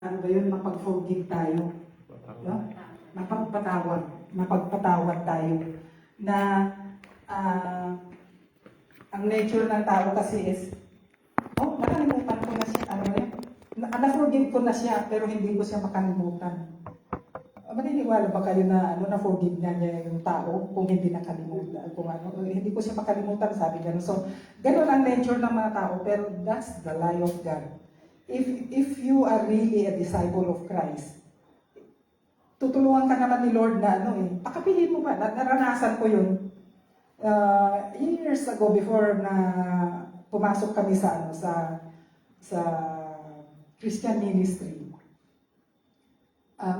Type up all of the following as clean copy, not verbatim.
Ano ba yun, mapag-forgive tayo. No? Mapagpatawad tayo. Na ang nature ng tao kasi is, nakalimutan ko na siya. Na-forgive ko na siya, pero hindi ko siya makalimutan. Maniniwala ba kayo na na-forgive niya yung tao kung hindi nakalimutan? Kung hindi ko siya makalimutan, sabi gano'n. So, gano'n ang nature ng mga tao, pero that's the lie of God. If you are really a disciple of Christ, tutulungan ka naman ni Lord na pakapihin mo ba? Naranasan ko yun. Years ago, before na pumasok kami sa Christian ministry,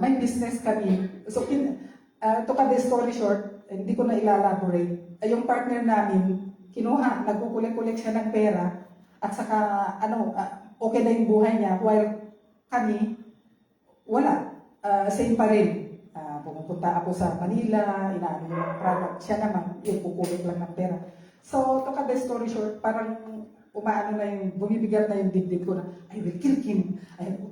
may business kami. So, to cut the story short, hindi ko na ilalaborate. Yung partner namin, kinuha, nagkukulik-kulik siya ng pera, at saka, okay na yung buhay niya, while kami, wala. Same pa rin. Pumupunta ako sa Manila, inaano yung product. Siya naman, yung kukulik lang ng pera. So, to cut the story short, parang umaano na yung, bumibigat na yung dibdib ko na, I will kill him.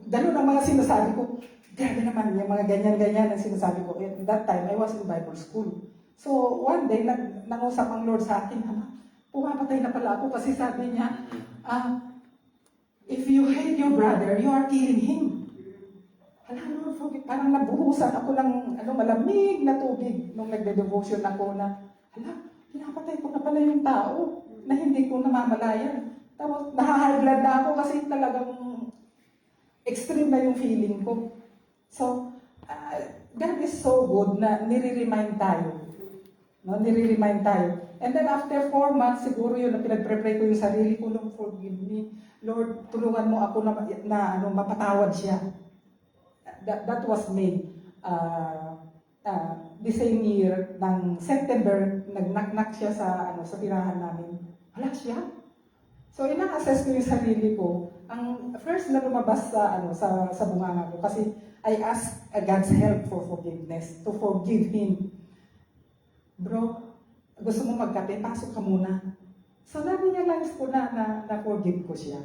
Ganun ang mga sinasabi ko. Grabe naman, yung mga ganyan-ganyan ang sinasabi ko. At that time, I was in Bible school. So, one day, nangusap ang Lord sa akin, pumapatay na pala ako kasi sabi niya, if you hate your brother, you are killing him. Lord, parang nabuhusan ako ng malamig na tubig nung nagde-devotion ako na, pinapatay ko na pala yung tao na hindi ko namamalayan. Tapos, naha-high blood na ako kasi talagang extreme na yung feeling ko. So, God is so good na nire-remind tayo. No? Nire-remind tayo. And then after 4 months, siguro yun, na pinag-pray ko yung sarili ko, Lord, forgive me. Lord, tulungan mo ako na mapatawad siya. That was made the same year, ng September, nag-knock-knock siya sa tirahan namin. Wala siya. So, ina-assess ko yung sarili ko. Ang first na lumabas sa bunganga ko, kasi I asked God's help for forgiveness, to forgive him. Bro, gusto mo magkape? Pasok ka muna. So, na-realize ko na forgive ko siya.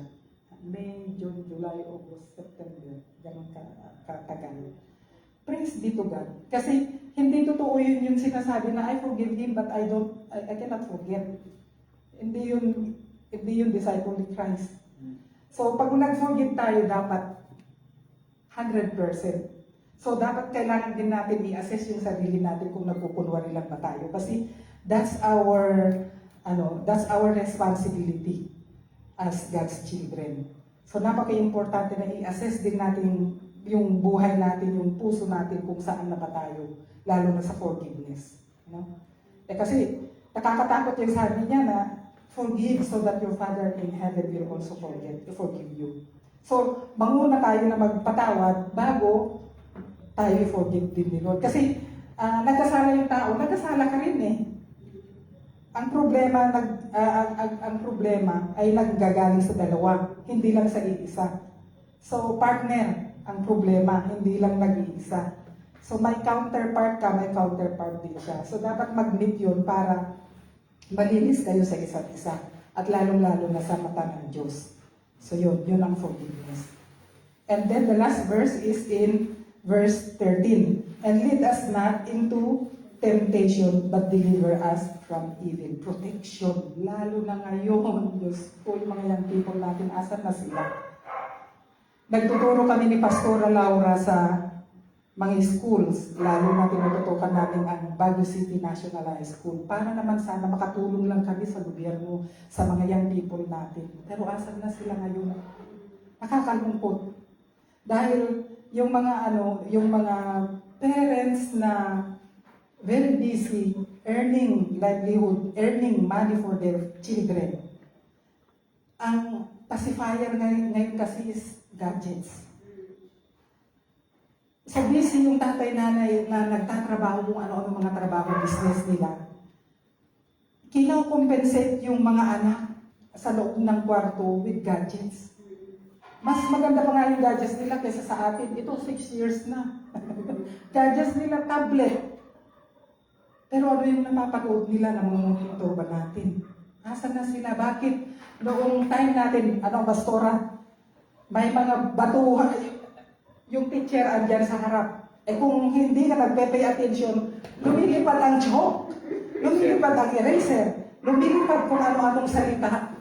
May, June, July, August, September, ganun katagal. Praise be to God. Kasi hindi totoo yun yung sinasabi na I forgive him but I cannot forget. Hindi yun disciple ni Christ. So pag nag-forgive tayo, dapat 100%. So dapat kailangan din natin i-assess yung sarili natin kung nagpupunwari lang ba tayo. Kasi that's our responsibility as God's children. So napaka-importante na i-assess din natin yung buhay natin, yung puso natin kung saan na ba tayo, lalo na sa forgiveness. Kasi nakakatakot yung sabi niya na forgive so that your Father in heaven will also forgive you. So, manguna tayo na magpatawad bago tayo forgive din ni Lord. Kasi nagkasala yung tao, nagkasala ka rin eh. Ang problema ay naggagaling sa dalawa, hindi lang sa iisa. So, partner, ang problema, hindi lang nag-iisa. So, may counterpart ka, may counterpart din siya. So, dapat mag-meet yun para malinis kayo sa isa't isa. At lalong-lalo na sa mata ng Diyos. So, yun ang forgiveness. And then, the last verse is in verse 13. And lead us not into temptation, but deliver us from evil. Protection. Lalo na ngayon, Diyos po, yung mga young people natin, asan na sila? Nagtuturo kami ni Pastora Laura sa mga schools, lalo na tinututukan namin ang Baguio City National High School, para naman sana makatulong lang kami sa gobyerno, sa mga young people natin. Pero asan na sila ngayon? Nakakalungkot. Dahil yung mga parents na very busy earning livelihood, earning money for their children. Ang pacifier ngayon kasi is gadgets. So busy yung tatay-nanay na nagtatrabaho kung ano-ano mga trabaho, business nila. Kino-compensate yung mga anak sa loob ng kwarto with gadgets. Mas maganda pa nga yung gadgets nila kaysa sa atin. Ito, 6 years na. Gadgets nila, tablet. Pero ano yung napapanood nila ng mga monitor ba natin? Asan na sila? Bakit? Noong time natin, Pastora, may mga batuhan, yung teacher andyan sa harap. Eh kung hindi ka nagpe-pay attention, lumilipad ang chalk, lumilipad ang eraser, lumilipad kung ano-anong salita.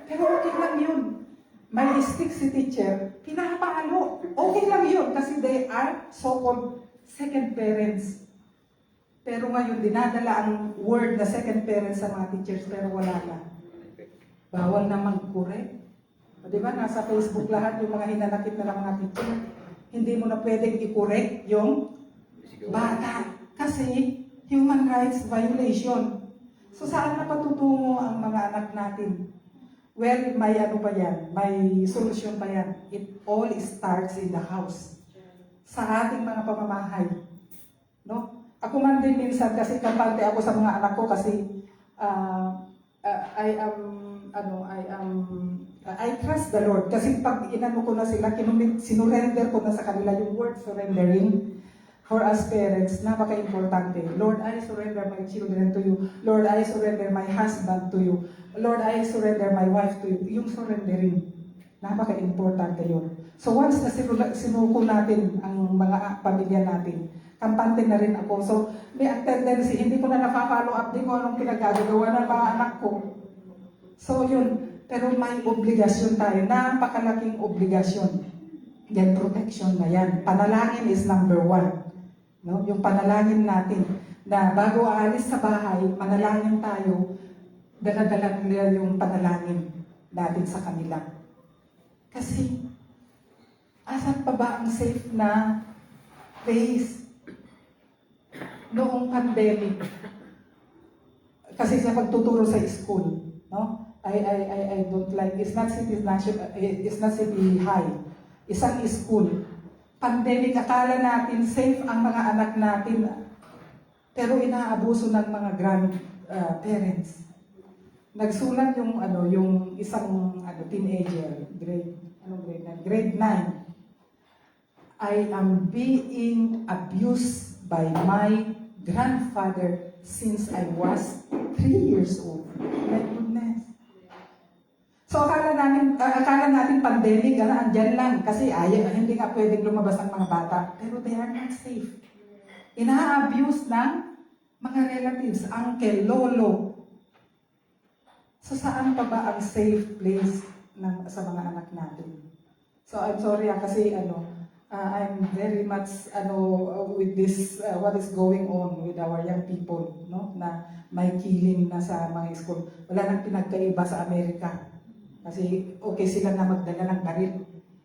Pero okay lang yun. May stick si teacher, pinapalo. Okay lang yun kasi they are so-called second parents. Pero ngayon, dinadala ang word na second parents sa mga teachers, pero wala na. Bawal na mag-correct. O diba, nasa Facebook lahat yung mga hinanakit na ng mga teacher. Hindi mo na pwedeng i-correct yung bata. Kasi human rights violation. So saan na patutungo ang mga anak natin? Well, may ano pa yan, may solusyon pa yan. It all starts in the house. Sa ating mga pamamahay. No? Ako man din minsan kasi kampante ako sa mga anak ko kasi I trust the Lord. Kasi pag inano ko na sila, sinurrender ko na sa kanila yung word surrendering. For us parents, napaka-importante. Lord, I surrender my children to you. Lord, I surrender my husband to you. Lord, I surrender my wife to you. Yung surrendering, napaka-importante yun. So once na sinuko natin ang mga pamilya natin, kampante na rin ako. So may tendency, hindi ko na na-follow up din ko anong pinagagawa ng mga anak ko. So yun, pero may obligasyon tayo, napakalaking obligasyon. Yan, protection na yan. Panalangin is number 1. No? Yung panalangin natin na bago aalis sa bahay, manalangin tayo, dala-dala nila yung panalangin natin sa kanila. Kasi, asan pa ba ang safe na place noong pandemic? Kasi sa pagtuturo sa school, no? I don't like, it's not city high. Isang school. Pandemic, akala natin safe ang mga anak natin, pero inaabuso ng mga grandparents. Nagsulat yung isang teenager, grade 9. I am being abused by my grandfather since I was 3 years old. My goodness. So akala natin pandemic, andyan lang kasi hindi nga pwedeng lumabas ang mga bata. Pero they are not safe. Ina-abuse ng mga relatives, uncle, lolo. So saan pa ba ang safe place sa mga anak natin? So I'm sorry kasi I'm very much with this what is going on with our young people, no? Na may killing na sa mga school. Wala nang pinagkaiba sa Amerika. Kasi okay sila na magdala ng baril.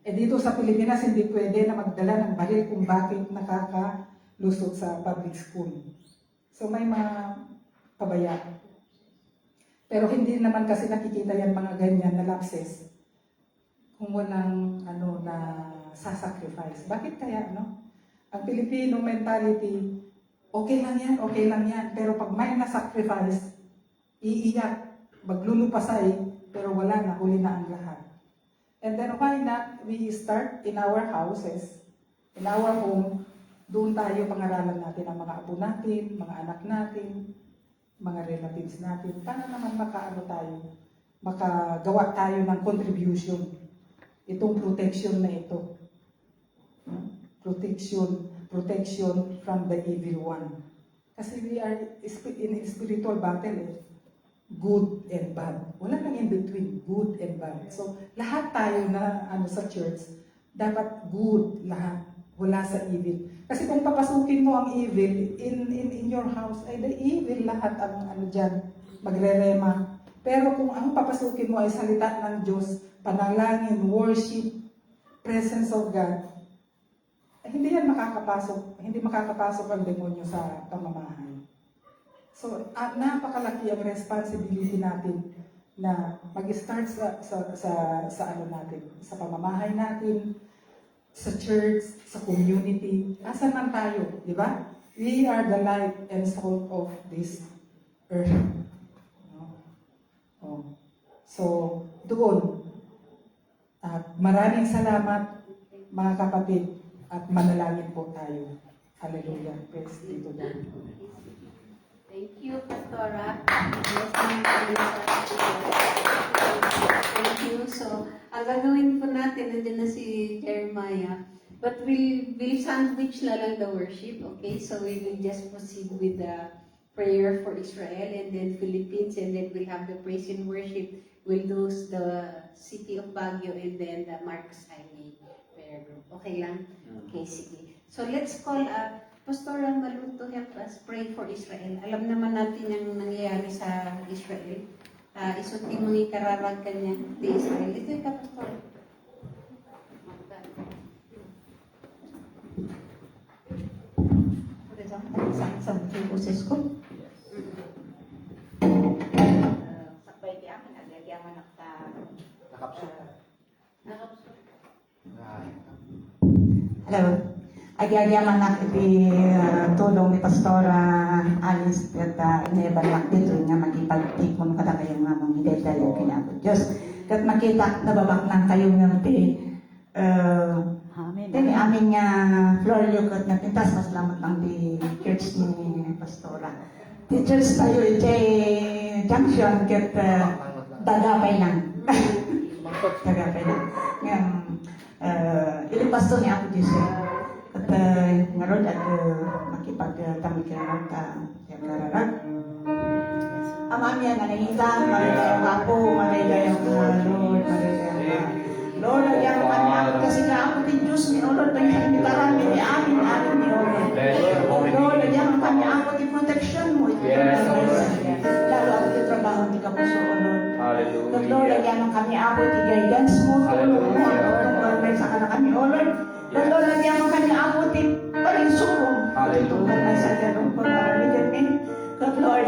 Eh dito sa Pilipinas, hindi pwede na magdala ng baril kung bakit nakakalusot sa public school. So may mga pabaya. Pero hindi naman kasi nakikita yan mga ganyan na lapses kung walang na sasacrifice. Bakit kaya, no? Ang Filipino mentality, okay lang yan. Pero pag may nasacrifice, iiyak, maglulupasay, pero wala na, huli na ang lahat. And then why not we start in our houses, in our home, doon tayo pangaralan natin ang mga apo natin, mga anak natin, mga relatives natin. Paano naman makagawa tayo ng contribution? Itong protection na ito. Protection from the evil one. Kasi we are in a spiritual battle, good and bad. Wala nang in between, good and bad. So, lahat tayo na sa church, dapat good lahat. Wala sa evil. Kasi kung papasukin mo ang evil in your house, ay the evil lahat ang dyan, magrerema. Pero kung ang papasukin mo ay salita ng Diyos, panalangin, worship, presence of God, ay hindi yan makakapasok. Hindi makakapasok ang demonyo sa pamamahay. So, napakalaki ang responsibility natin na mag-start sa natin, sa pamamahay natin, sa church, sa community. Asan man tayo, di ba? We are the light and salt of this earth. So, doon. Maraming salamat, mga kapatid, at manalangin po tayo. Hallelujah. Praise be to God. Thank you, Pastora. Thank you. So, ang gagawin po natin, nandiyan na si Jeremiah. But we'll sandwich na lang the worship, okay? So we will just proceed with the prayer for Israel and then Philippines, and then we'll have the praise and worship. We'll do the city of Baguio and then the Marcos Highway prayer group. Okay lang? Okay, sige. So let's call Pastor Malun to help us pray for Israel. Alam naman natin ang nangyayari sa Israel. Isunti mga ikararag kanya di Israel. Ito yung Pastor. Sa boses ko. Sakbay di amin, nagyaman Nakapsok. Hello. Agyayaman na iti tulong ni Pastora Alice at inibalak dito nga magipagtikon kada kayo nga mga hidaydayo kinabot Diyos. Kat makita nababak ng kayo nga iti Dili amin nga Florio kat nga pintas masalamat lang di church ni Pastora. Di church tayo iti junction kat dagapay lang. Dagapay lang. Nga ilipas to ni ako Diyos. At ngayon at makipagtamay ka naman ka yung kararag. Amam yan, nanahita, maligayang ako, maligayang Lord, maligayang Lord, nagyang kami ako kasi nga ako din Diyos ni Lord, nagkakitaran ni amin ni Lord. Lord, nagyang kami ako din protection mo. Lalo ako din trabaho ni Kapuso, Lord. Lord, nagyang kami ako din guidance mo, tulong mo, Lord, may saka na kami, Lord. Lord, nagyang kami ako din palinsurong. Tulong may saka ng pagkakalitin. Lord,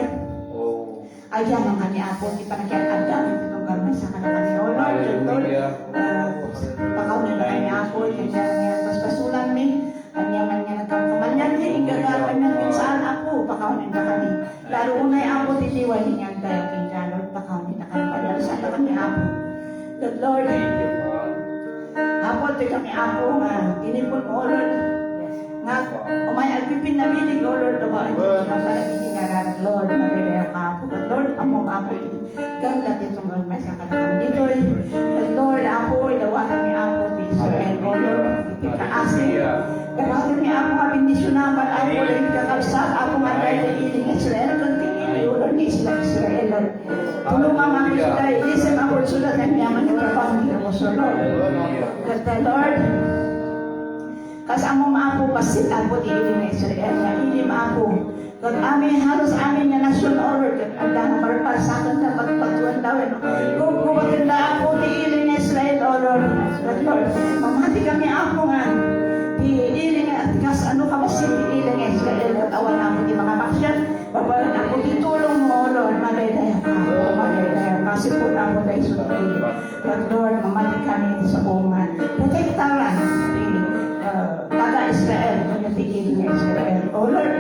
ayan ang kami ako, di pa nagkakadang lugar may saka na kami, Lord. Lord, pakaw na lang kami ako, kanya paspasulan mi, kanya man nga nagkakamalyan, igagapan niya kung saan ako, pakaw na kami. Lalo unay ako, titiway niya tayo kanya, Lord, pakaw na kami, padala sana kami ako. Lord, ako, di kami ako, inipon mo, Lord, nga, umay agpipin na bilig, O Lord, dumaan dito na pala pinararag, Lord, magigaya ka ako, Lord, among ako, ganda dito mga may sakalakan dito, Lord, ako, ilawa kami ako, Israel, O Lord, ikikaasin, gawin niya ako nga bendisyonaman, ako, rin kakalsat, ako nga dahil iling Israel, kuntingin, O Lord, ni Israel, Lord, tulungan mga Israel, isip ako, sulat ang yaman yung trabaho niyo, Lord, ganda, Lord, kas among ako pasit ako di ilim Israel nga ilim ako. Kat amin halos amin nga nasyon order kat agda nga marpal sa akin na pagpatuan daw. Kung maganda ako di ilim Israel order. Kat Lord, mamati kami ako nga di ilim at kas ano ka basit di ilim Israel at awan ako di mga maksyan. Babalan ako di tulong mo Lord. Magaydayan ka ako. Magaydayan ka. Sipon ako dahil sunod. Kat Lord, mamati kami sa bungan. Protektaran. Taga Israel, pagkatigil ng Israel. O Lord,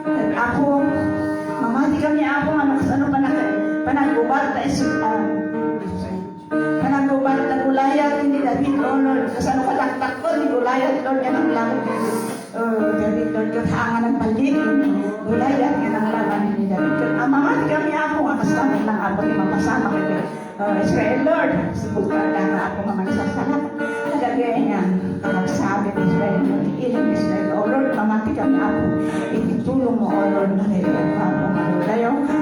at ako, mamati kami ako nga ano panagubad na panagubad na gulayat, hindi David, O Lord, kasi ano kalaktak ko, ni gulayat, Lord, yan ang langit. David, Lord, katangan ng paligid, gulayat, yan ang laman ni David. Mamati kami ako nga, kasama lang ako, di mapasama kayo. Israel, Lord, subukan lang na ako nga magsasalat. Nagagaya niya, magsabi ni Israel, ilang Israel, O Lord, mamati kami ako. Itutulong mo, O Lord, na nilagay pa ako. Malayaw ka.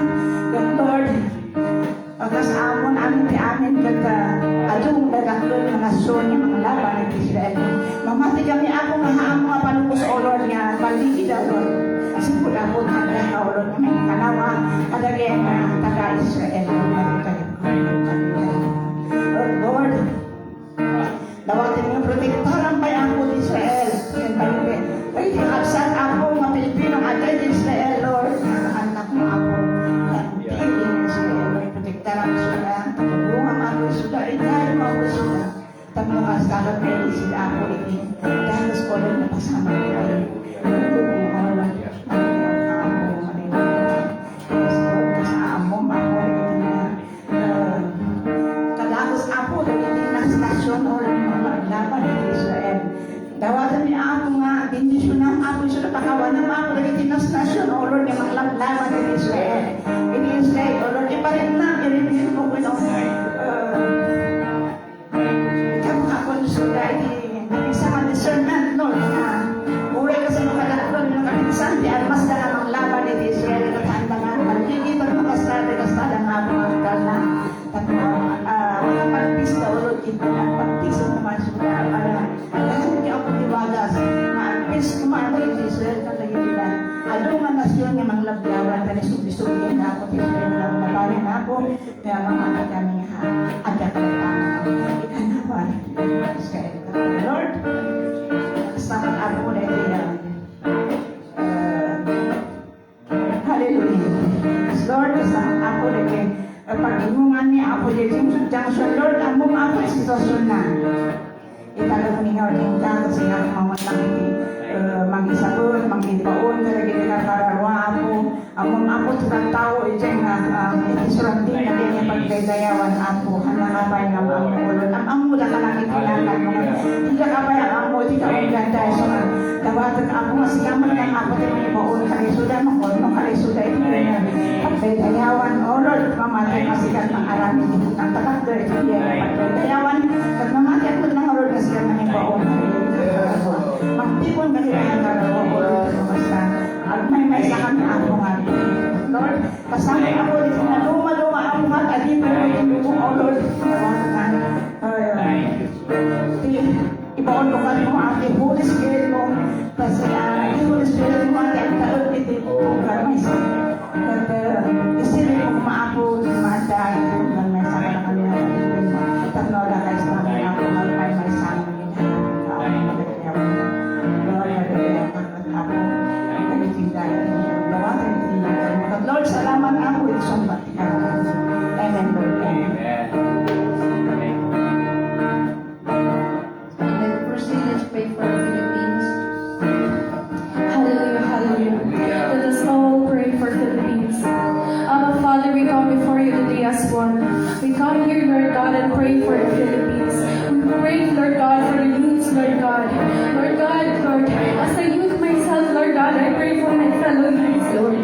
God, Lord, pagkasamon amin ni amin kata adong dagaklon ng nasyon ng mga laban ng Israel. Mamati kami ako nga haam mga palubos, O Lord, nga paligid, O Lord. Kasi po na po na O Lord, na may kanawa, kadagaya nga taga-Israel. Lord, dawatin mo protektaran pa ang po Israel. Kaya tinaksan ako mga Pilipino at kay Israel, Lord. Anak mo ako. Tingin Israel, Lord. Protektaran sila. Tulungan ako sila. Ikaw mo ako sila. Tanungas kakot na sila ako. Dahil ko rin napasama ko. Tulungan mo ako. Dawatan niya ako nga, bendisyonan ako sa pakawan ng ako dari tinas nasyon, O Lord, yung maglaban ng Israel. In Israel, O Lord, ipalit na, i-review mo ko nung ikaw ako ng sura, isa ka discernment, Lord. kaya mga kami ada kami ikanawar sa Lord sa ako na iyan. Hallelujah. Lord, sa ako na iyan. Pag-imungan niya ako dito, junction Lord, among ako sitwasyon na. Italang ningaw din ka kasi nga mamatang iti mangisabon, mangipaon, kaya ginagarawa ako. Among ako sa tao, iti nga isurantin na din yung pagdadayawan ako. Hanakabay nga ang ulod. Ang mula ka lang itinakan mo. Hindi ka ba ang mo, di ka ang ganda. So, dawagan ako, masikaman lang ako din yung ipaon. Kalisuda mo ko, nung kalisuda ito na pagdadayawan. O Lord, mamatay masikat ng arami. Ang tatakder, hindi ang pagdadayawan. Pag mamatay ako ng Lord, masikat ng ipaon. Magtipon ka rin ang karawa ko, Lord, basta. At may sa kami ako nga. Lord, kasama ako dito na luma-luma ako nga. Alipin mo, O Lord, nawagan nga. Ibaon ko kami mo ang Holy Spirit mo. Kasi ang Holy Spirit mo ang taon dito kung kami sa isipin mo maako, maday, kung may sa kami na isipin mo. Tanola kayo sa kami ako, may sa kami. Lord, salamat ako yung sumbat ka. Amen, Lord. Amen. And then proceed, let's pray for the Philippines. Hallelujah, hallelujah. Let us all pray for Philippines. Abba Father, we come before you today as one. We come here, Lord God, and pray for the Philippines. We pray, Lord God, for the youths, Lord God. Lord God, Lord, as a youth myself, Lord God, I pray for my fellow youths, Lord.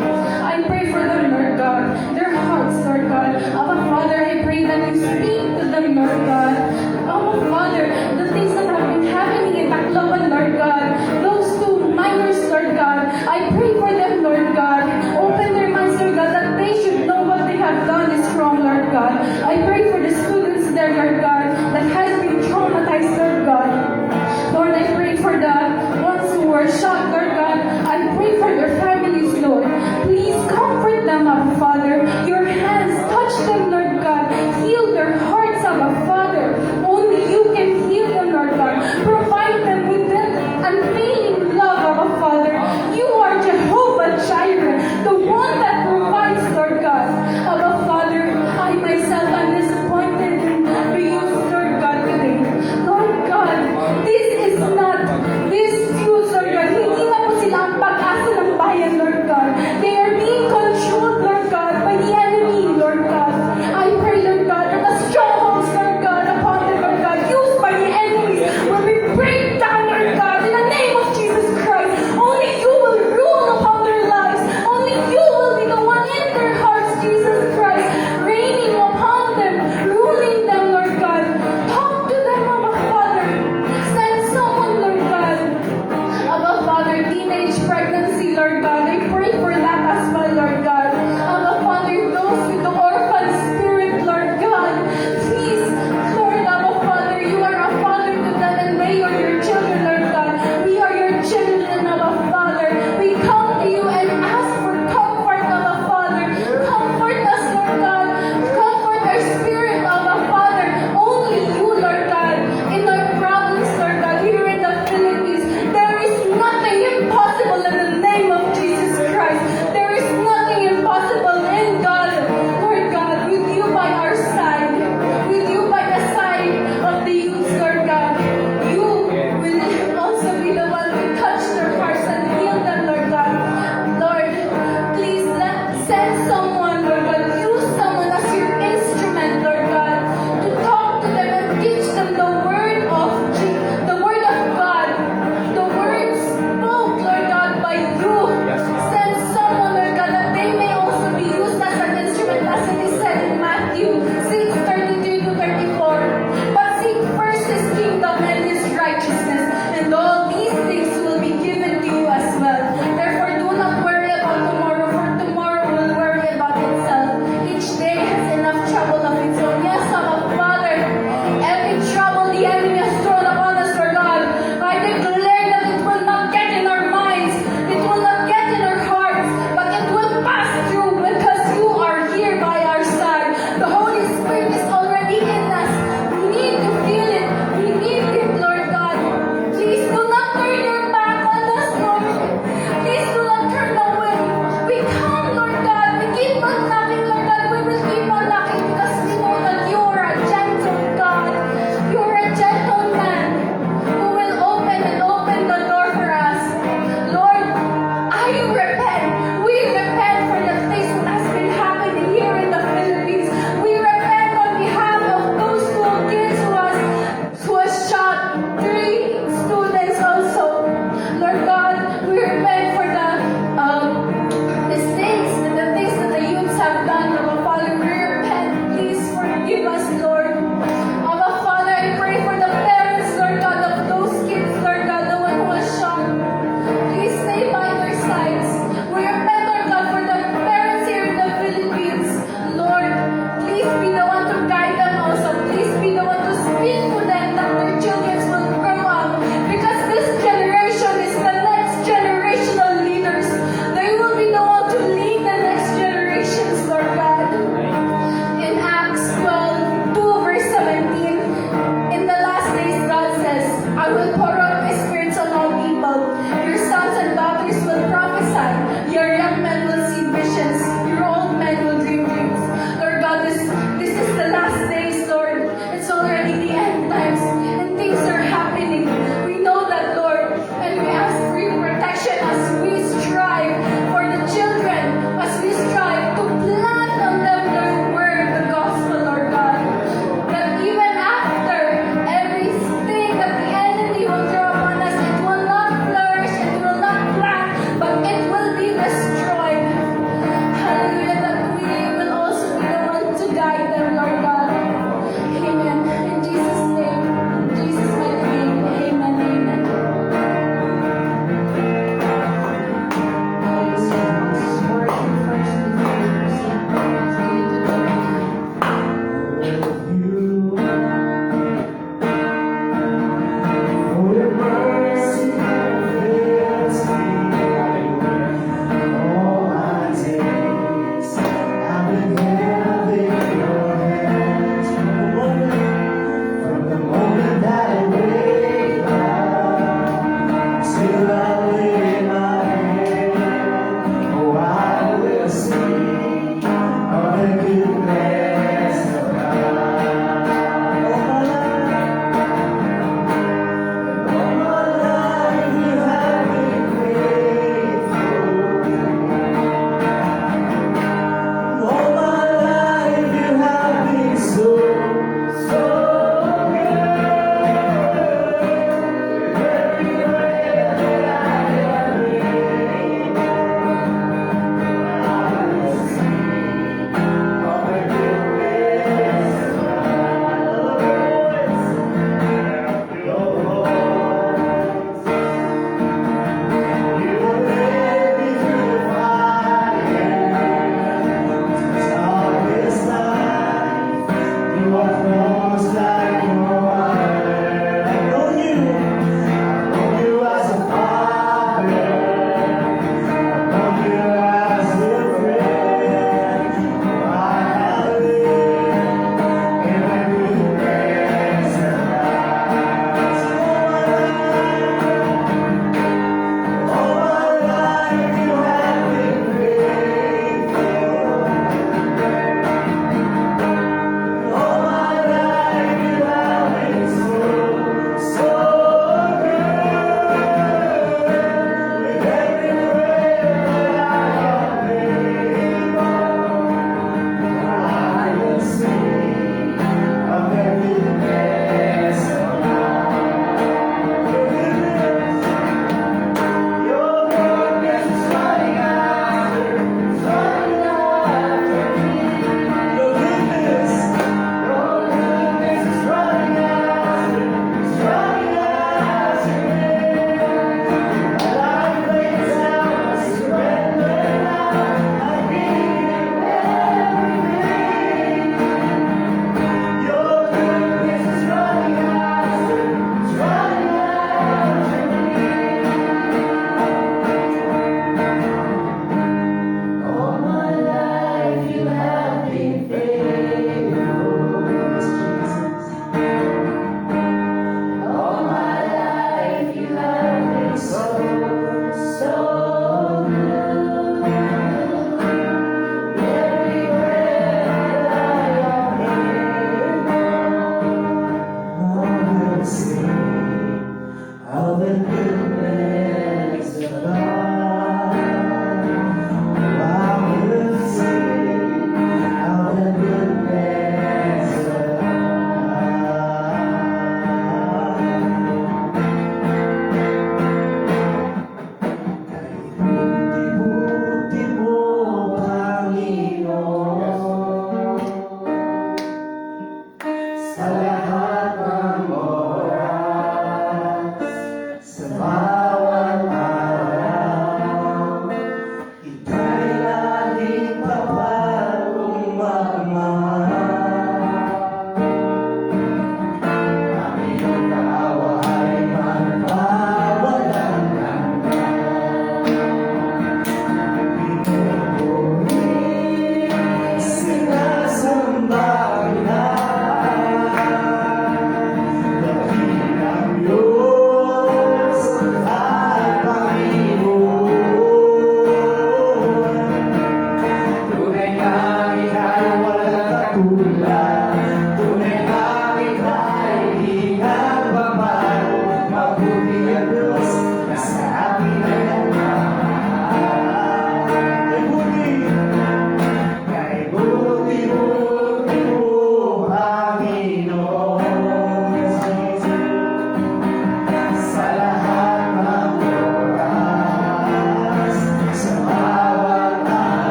I pray for them, Lord God, their hearts, Lord God. Abba Father, I pray that you speak to them, Lord God. Abba Father, the things that have been happening in Tacloban, Lord God, those two minors, Lord God, I pray for them, Lord God. Open their minds, Lord God, that they should know what they have done is wrong, Lord God. I pray for the students there, Lord God, that has been traumatized, Lord God. Lord, I pray for the ones who were shot, Lord God. I pray for their families, Lord. Please comfort them, Abba Father. Your hands touch them, Lord God. Heal their hearts, Abba Father. Only you can heal them, Lord God. Provide them with that unfailing love, Abba Father. You are Jehovah Jireh, the one that provides, Lord God. Abba Father, I myself am disappointed in the youth, Lord God.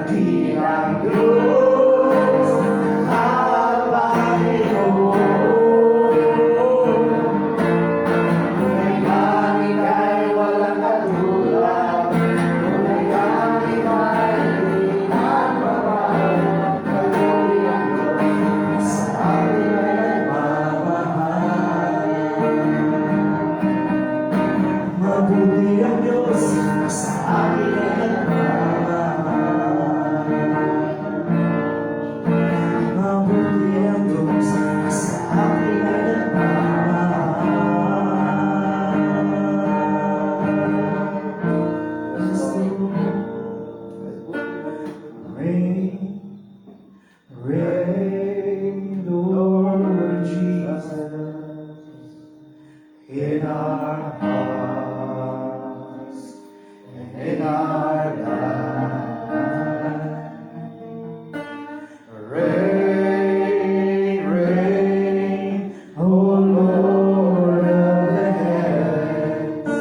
di ng Diyos ang Panginoon. Ngunit langit ay walang katulad, ngunit langit ay di nagmamahal. Patuloy ang Diyos sa akin ay nagmamahal. Mabuti ang Diyos sa akin ay nagmamahal. Mabuti ang Diyos sa akin ay nagmamahal. Reign, reign, Lord Jesus, in our hearts and in our lives. Reign, reign, O Lord of the heavens,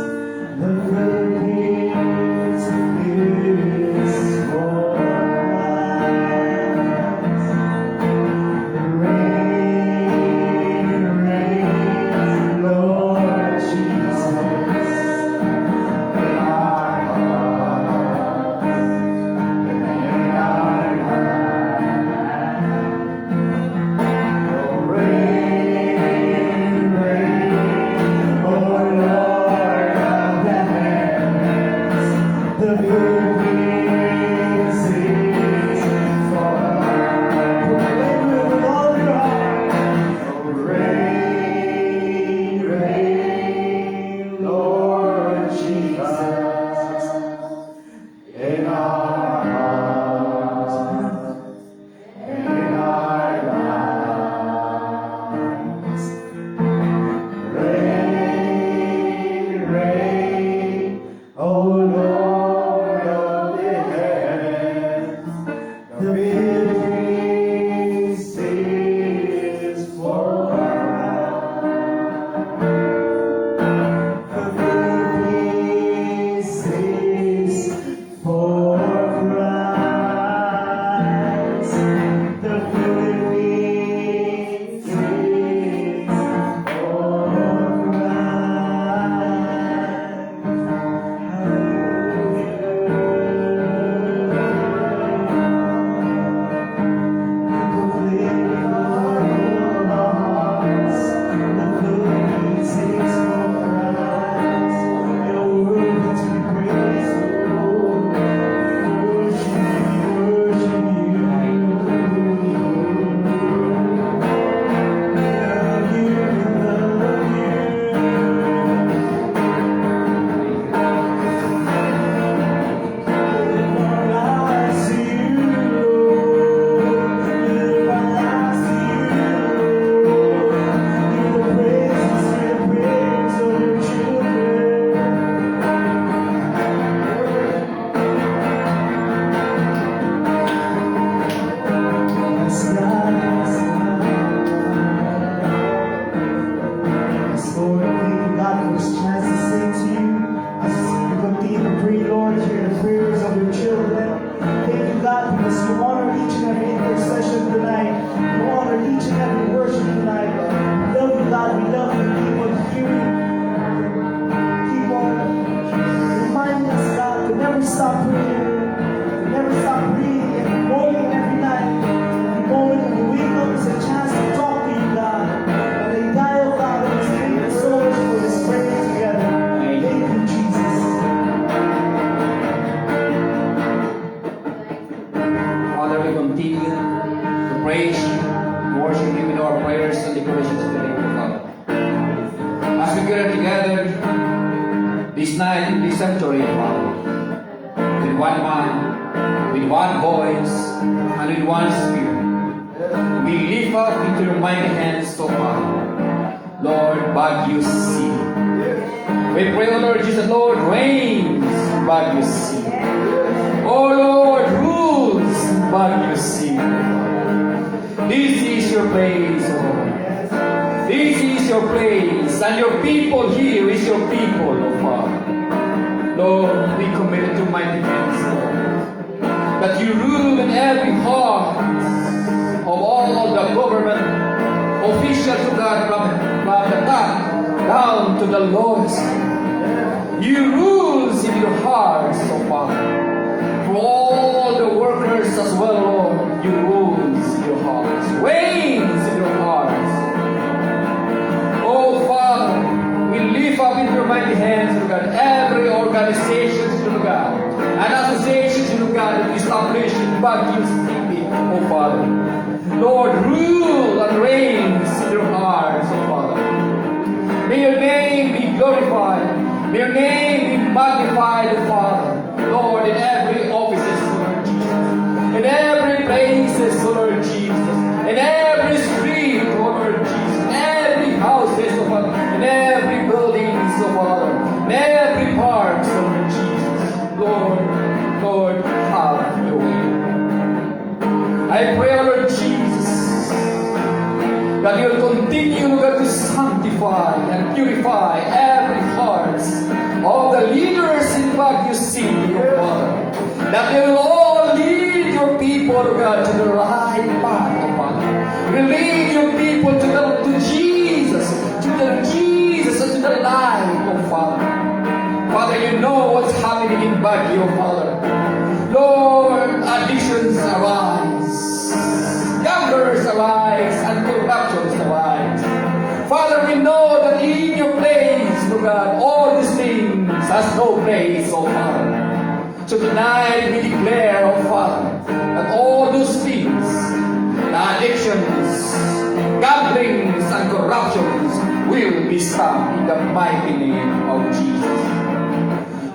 the Philippines is for us. Reign, reign, Lord Jesus, in our hearts and in our lives. Oh, reign, reign, O Lord of the heavens, the Philippines is for us. Proclaim with all your heart. Oh, reign, reign, Lord Jesus, in our hearts and in our lives. Reign, reign, O Lord of the heavens, the Philippines is for us. The Philippines is for Christ. The Philippines is for Lord, thank you, God, for this chance to sing to you. As we continue to pray, Lord, hear the prayers of your children. Thank you, God, because you honor each and every intercession tonight. You honor each and every worship tonight. We love you, God. We love you. Keep on hearing. Keep on reminding us, God, to never stop praying. To never stop breathing every morning and every night. Every moment when we wake up is a chance to talk to you, God. And they die, oh God, and it's thank you so much for this praying together. Thank you, Jesus. Father, we continue to praise you, to worship you in our prayers and declarations today, Father. As we gather together this night in this sanctuary, Father, with one mind, with one voice, and with one spirit, we lift up into your mighty hands, so Father. Lord, Baguio City. We pray, O Lord Jesus, Lord, reigns Baguio City. O Lord, rules Baguio City. This is your place, O Lord. This is your place, and your people here is your people, O Father. Lord, we commit it to mighty hands, Lord. that you rule in every heart of all the government officials, O God, from the top down to the lowest. You rules in your hearts, O Father. For all the workers as well, Lord, you rules in your hearts, reigns in your hearts. Oh Father, we lift up in your mighty hands, O God, every organization, O God, and association, O God, that is established in Baguio City, O Father. Lord, rule and reigns in your hearts, O Father. May your name be glorified. May your name be magnified, O Father. Lord, in every offices, Lord Jesus. In every places, Lord Jesus. In every street, Lord Jesus. In every houses, O Father. In every buildings, O Father. In every part, Lord Jesus. Lord, have your way. I pray, Lord Jesus, that you will continue, Lord, to sanctify and purify every heart of the leaders in Baguio City, O Father. That they will all lead your people, O God, to the right path, O Father. Will lead your people to Jesus, and to the light, O Father. Father, you know what's happening in Baguio, Father. Lord, addictions arise, gamblers arise, and corruptions arise. Father, we know that in your place, Lord God, all these things has no place, oh Father. So tonight we declare, oh Father, that all those things, the addictions, gamblings, and corruptions will be stopped in the mighty name of Jesus.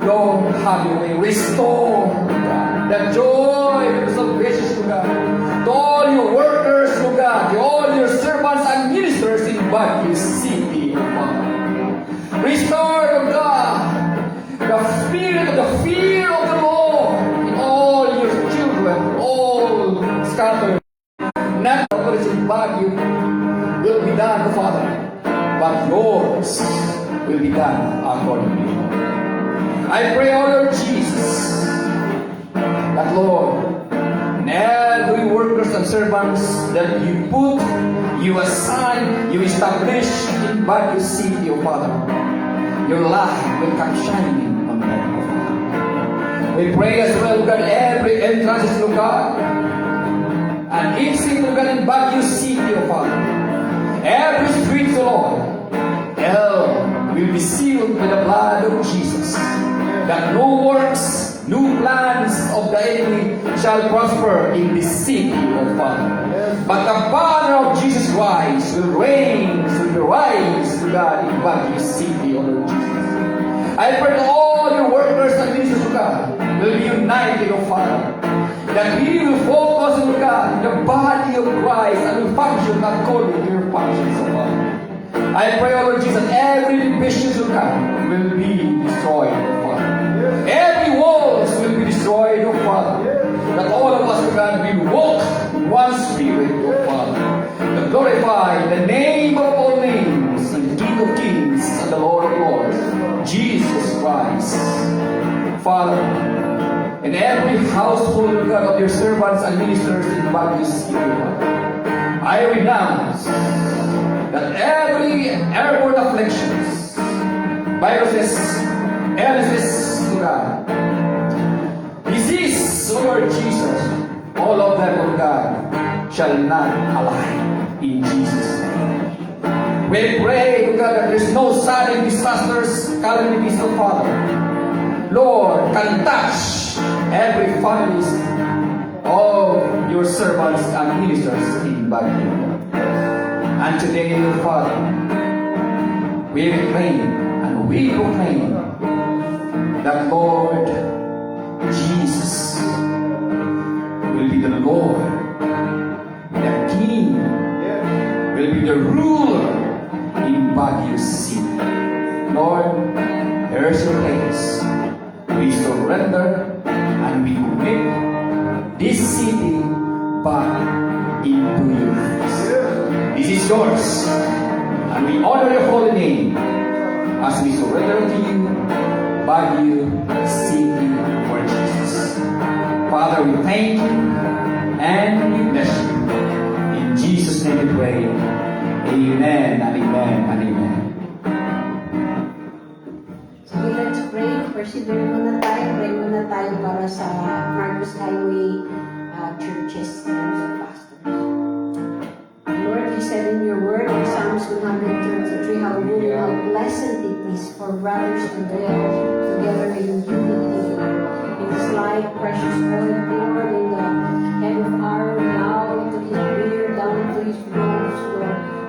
Lord, have your way. Restore, Lord God, the joy of the salvation, Lord God, to all your workers, Lord God, to all your servants and ministers in Baguio City, Lord God. Restore, Lord God, the spirit of the fear of the Lord in all your children, all scattered. Not what is in Baguio will be done, Father, but yours will be done accordingly. I pray, O Lord Jesus, that Lord, in every workers and servants that you put, you assign, you establish in Baguio City, O Father, your light will come shining on them, O Father. We pray as well, God, every entrance, O God, and each single God in Baguio City, O Father, every street, O Lord, hell will be sealed with the blood of Jesus. That no works, no plans of the enemy shall prosper in this city, O Father. But the banner of Jesus Christ will reign, will rise to God in Baguio City, O Lord Jesus. I pray that all your workers and ministers, O God, will be united, O Father. That we will focus, O God, the body of Christ and will function according to your functions, O Father. I pray, O Lord Jesus, every division, O God, will be destroyed, O Father. Every walls will be destroyed, O Father. That all of us, O God, will walk in one spirit, O Father. To glorify the name of all names, and the King of Kings and the Lord of Lords, Jesus Christ. Father, in every household, O God, of your servants and ministers in Baguio City, I renounce that every airborne afflictions, viruses, illnesses, God, disease, Lord Jesus, all of them, Lord God, shall not align in Jesus' name. We pray, Lord God, that there's no sudden disasters, calamities, oh Father. Lord, can touch every families of your servants and ministers in Baguio. And today, Father, we claim and we proclaim that Lord Jesus will be the Lord, the King, will be the ruler in Baguio City. Lord, here's your place. We surrender and we commit this city back into your hands. This is yours, and we honor your holy name as we surrender to you, Baguio City, for Jesus. Father, we thank you and we bless you. In Jesus' name we pray. Amen and amen and amen. So let's pray. Persevere muna tayo. Pray muna tayo para sa Marcos Highway churches and the pastors. Lord, you said in your word in Psalms 133 how good and how pleasant it is for brothers to dwell together in unity. It is like precious oil poured in the head of Aaron now into his beard down to his bones.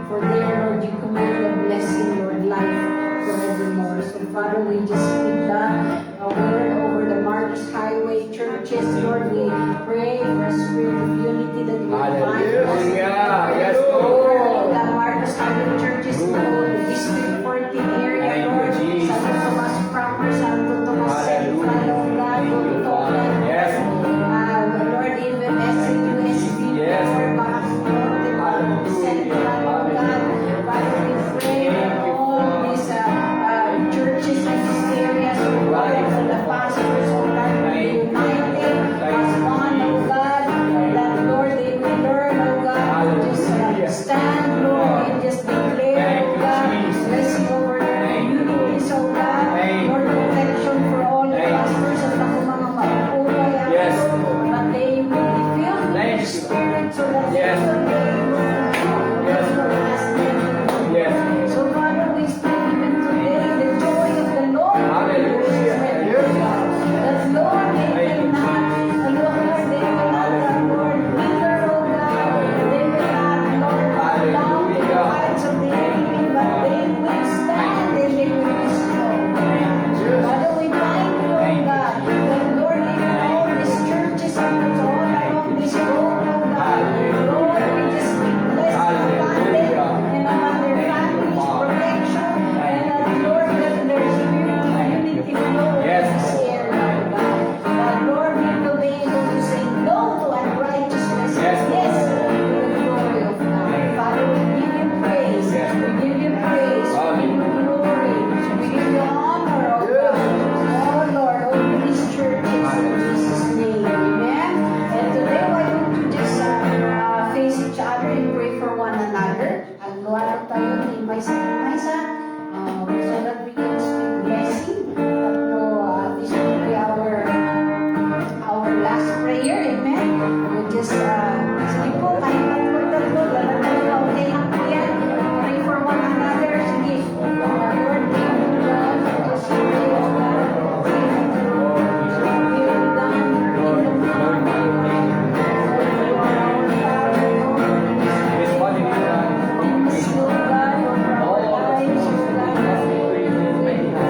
For there, Lord, you command a blessing, Lord, life forevermore. So Father, we just speak that word over the Marcos Highway churches. Lord, we pray for a spirit of unity that you will find us. Yes, Lord, the Marcos Highway churches in the District 14 area, Thank you, Lord. Jesus. Santo Tomas Proper, Santo Tomas Central, Lord God, Lord, Yes. Lord, even SNUSB, Yes. Lord, Bacasunod, Lord, Central, Lord God. Father, we pray for all these churches in these areas, Lord God, and the pastors, Lord God, will be united as one, Lord God, that, Lord, they will learn, Lord God, to just stand, Lord, and just declare, Lord God, blessing over their communities, Lord God, Lord, protection for all the pastors at ako mga maupulay, Yes. but they will be filled with Thank the you. Spirit so that Yes. they will be able to do what you are asking them to do. Yes. So Father, we speak even today the joy of the Lord. Hallelujah. That Lord, they will not, Lord, they will not, Lord, wither, oh God. They will not, Lord, bow down to the heights of the enemy, but they will stand and they will be strong. Father, we thank you, oh God, that Lord, even all these churches and all along this road, oh God, Lord, we just speak blessing upon them and upon their families, protection, and that, Lord, that their spirit of unity flow in Yes. this area, oh God. That, Lord, we will be able to say no to unrighteousness, Yes. yes to the glory of God. Father, we give you praise, Yes. we give you praise, we give you glory, we give you honor, oh God. Oh Lord, over these churches in Jesus' name, amen. And today, why don't you just face each other and pray for one another? Gawa lang tayo ni Maysa so that we can speak blessing. This will be our last prayer, amen. We just, sige po, kahit tatlo, okay lang po yan. Pray for one another, sige. Lord, thank you, God, just pray, oh God. Will be done in the name of you are our Father, Lord. This morning, Thanks, Lord God, for our lives, Lord God.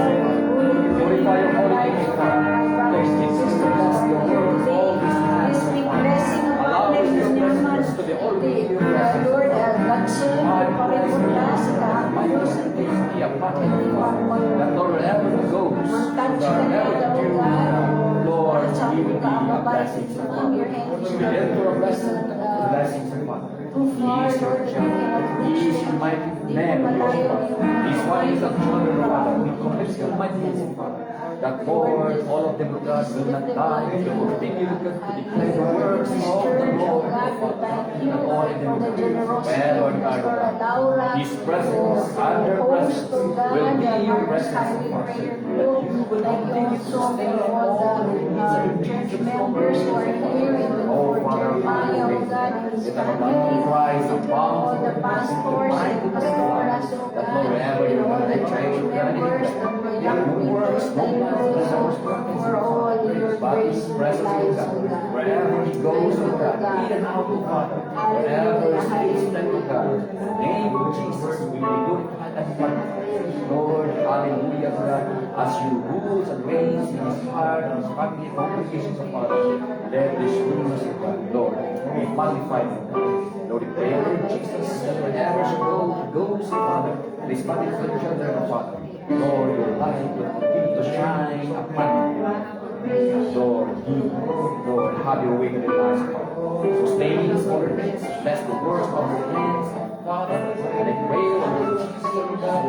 glorify your holy name, Father. Brothers and sisters, we speak blessing upon them in your month. Lord, Godson, Paripunta, sa Kahamayos, at That Lord, wherever he goes, touch the nila, O God. Lord, Sa he will be a mga blessing blessings to upon your hand. He will enter a blessing, blessings to Father. Too far, Lord, that we cannot He reach is them. mighty Di man, ko Lord, malayo Father. yung He's one is a father, Father. We commit Lord. your mighty name, Father. That Lord, all of them, God, will not die. They will continue to declare the works of the Lord, Father. That all of them, wherever God, His presence, under presence, will be your presence, Father. That you will continue to stay in all the Church members who are here in the Oh, Lord Father, Jeremiah, oh God, and his let our family, rise and all the pastors and pastoras, oh that God, Lord, wherever and you all are, the church members, the young people that you for all your grace in their lives, oh God. wherever he goes, oh God, in and out, oh Father, wherever he stays, oh God, in the name of Jesus, we will do it and Lord, hallelujah, God, as you rules and reigns in his heart, in his family, congregations, oh Father, let this rules, oh God, Lord, be magnified, oh God. Lord, we pray, Lord Jesus, that wherever she goes, oh Father, please magnify each other, oh Father. Lord, your light will continue to shine upon you. Lord, Lord, have your way in their lives, Father. Sustain us, Lord, bless the works of your hands, Father. And I pray, Lord Jesus, that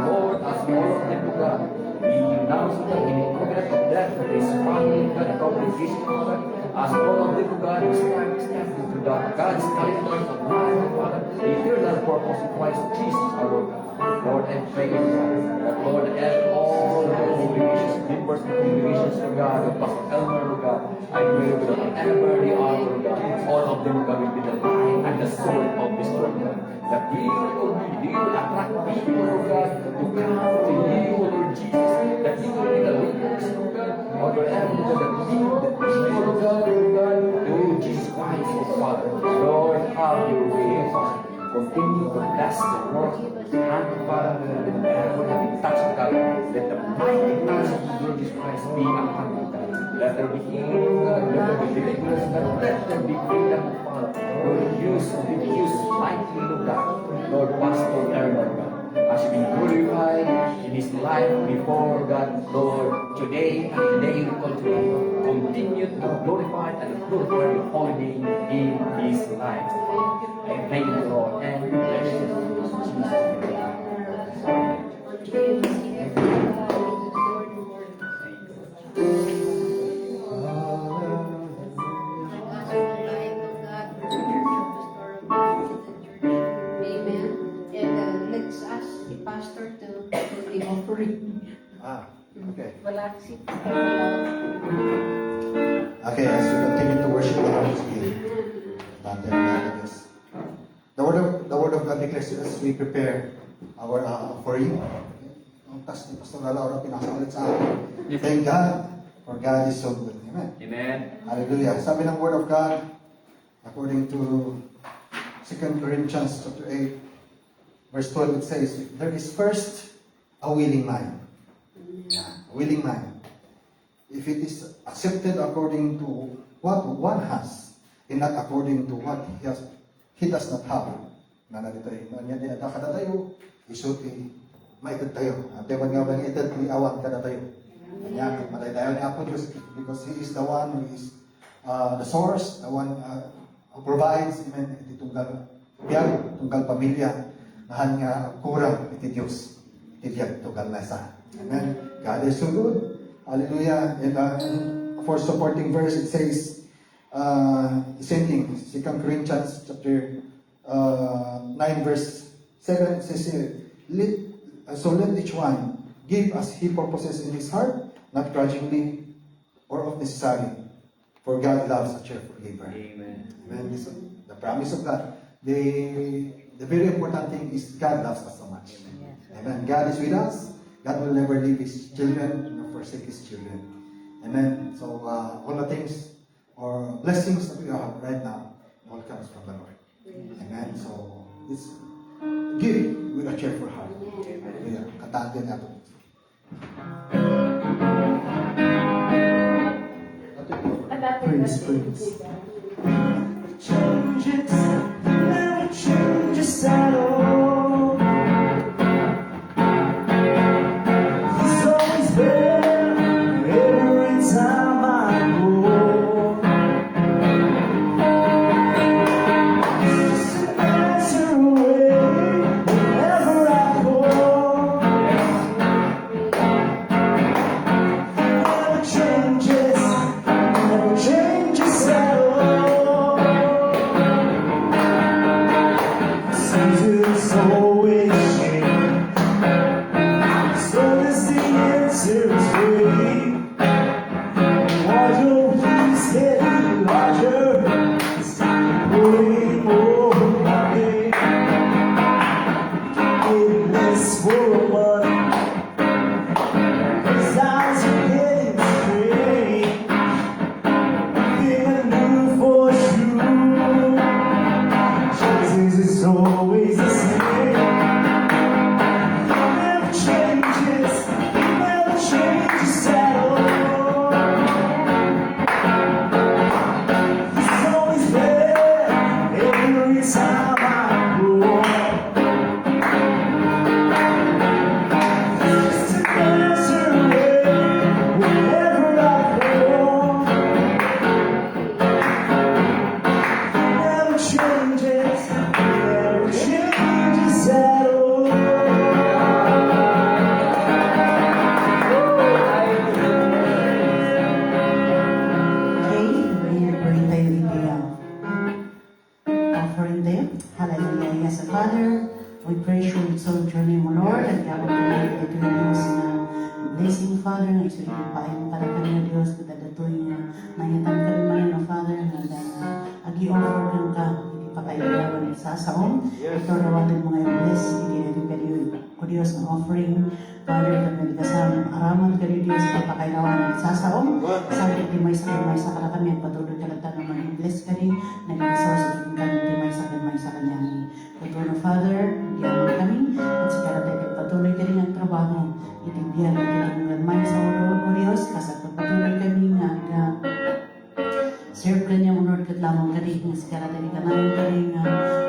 Lord, as all of them, God, we announce that in the covenant of death, that is family, God, and congregation, God, As all of them, God, is trying to stand into God's calendar of life, Father, the eternal purpose in Christ Jesus, our Lord. Lord, I pray that, Lord, and all the congregations, members of the congregations, Lord God, of Pastor Elmer, Lord God, I pray that whatever they are, Lord God, all of them, God, will be the life and the soul of this Lord God. That you will attract people, Lord God, to come to you, Lord Jesus. That you will be the leaders, Lord God, or whatever, Lord God, that lead the people, Lord God, to Jesus Christ, oh Father. Lord, have your way, Father. Continue to bless the work hand, Father, and wherever having touched God, let the mighty touch of the Lord Jesus Christ be upon them, God. Let there be healing, God. Let there be deliverance, God. Let there be freedom, Father. Lord, use mightily, Lord God. Lord, Pastor Aaron, God, as you be glorified in his life before God, Lord, today and day continue to glorify and glorify your holy name in his life. I thank you, Lord, and bless you in Jesus' name. Amen. And let's ask the pastor to do the offering. Okay. Wala si Okay, as we continue to worship the Lord, the word of God declares as we prepare our offering. Ang tas ni Pastor Laura pinasa ulit sa akin. Thank God, for God is so good. Amen. Amen. Hallelujah. Sabi ng word of God, according to 2 Corinthians chapter 8, verse 12, it says, there is first a willing mind. Yeah, a willing mind. If it is accepted according to what one has, and not according to what he does not have. Na narito eh, niya di ada kada tayo, isuti, maitid tayo. At ewan nga ba ni itid, awan kada tayo. Kanya, matay tayo ni Apo Diyos, because He is the one who is the source, the one who provides, amen, iti tunggal biyag, tunggal pamilya, nahan nga kurang iti Diyos, iti biyag tunggal nasa. Amen. God is so good. Hallelujah. And for supporting verse, it says, same thing, 2 Corinthians chapter 9 verse 7, it says here, so let each one give as he purposes in his heart, not grudgingly or of necessary, for God loves a cheerful giver. Amen. Amen. This is the promise of God. The very important thing is God loves us so much. Amen. God is with us. God will never leave His children nor forsake His children. Amen. So all the things or blessings that we have right now all comes from the Lord. Amen. So it's give with a cheerful heart. Amen. Kataan din natin. Praise, praise. Changes, never changes at all. He's always there every time I go. Just an answer away whenever I go. Never changes at all. Seasons always change. So does the answer's way. Larger, he's getting larger. It's way more money. Getting less for money. His eyes are getting strange. Nothing new for sure. Jesus is always the same. Never changes at all. He's always there every time I go. Just an answer away whenever I go. Never changes at all. Amen. Hallelujah. Yes, Father, we praise you, exalt your name, O Lord, at kaya ito na Diyos na blessing, Father, na isulit paayong para kami, Diyos, kita datoy nga nangitan kami mayan, O Father, na agi-offer lang ka, hindi pa kayo yawan at sasaong. Ito rawatin mga yung bless, hindi natin kayo, O Diyos, ng offering, Father, kami kasama, araman kayo, Diyos, papakailawan at sasaong. Sabi, di may sa kala kami, at patuloy ka lang tanong mga bless ka rin, naging source of income, di may sa kanya. Ito na, Father, diyaman kami, at sa kala tayo, patuloy ka rin ang trabaho, itindihan natin ang may sa ulo, O Diyos, kasat patuloy kami nga, serve ka niya, Lord, kat lamang ka rin, sa kala tayo, kanayon ka rin,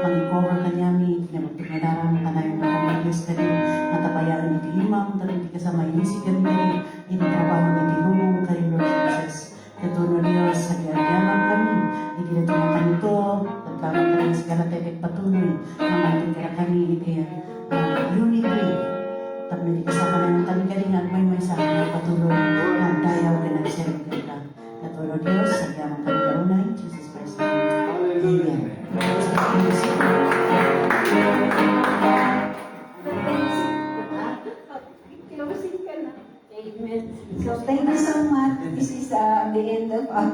pang-cover ka niya, pinagpagdaran ka na yung mga Diyos ka rin, natapayaan iti imam, talang di kasama inisip ka rin, iti trabaho ni tinulong ka rin, Lord Jesus. Ito na Diyos, sa diyan kami, hindi na ito kami ito, at lamang ka rin, sa kala tayo, patuloy, ang ating kaya kami, iti unity, tapos di kasama na yung kalingalingan, may sa akin patuloy na dayaw ka na siya ng ganda. Natulog Diyos, sa iyamang kalingaunay, Jesus Christ. Amen. Closing ka na. Amen. So thank you so much. This is the end of our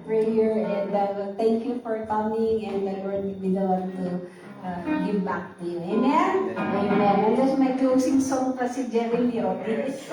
prayer, and thank you for coming, and the Lord will be the one to give back to you. Amen? Amen. And that's my closing song pa si Jeremy Otis.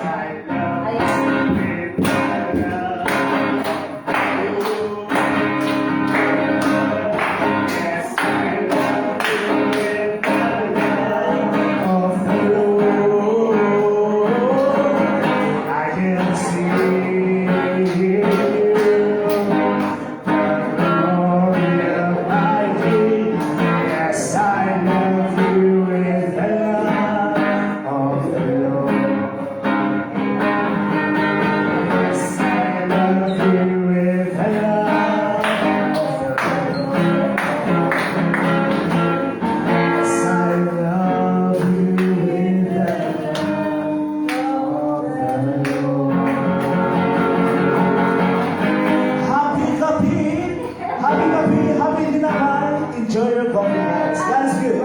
Enjoy your coffee, guys. That's good.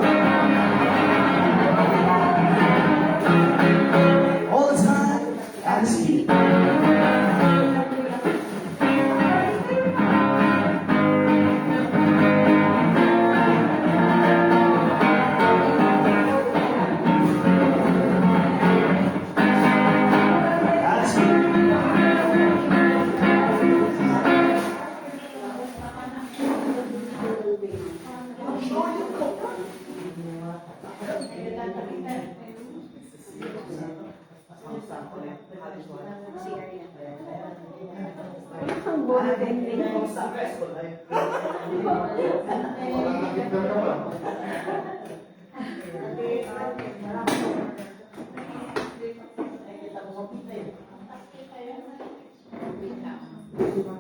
All the time, and speed. That's good. Ang bola din. Thank you.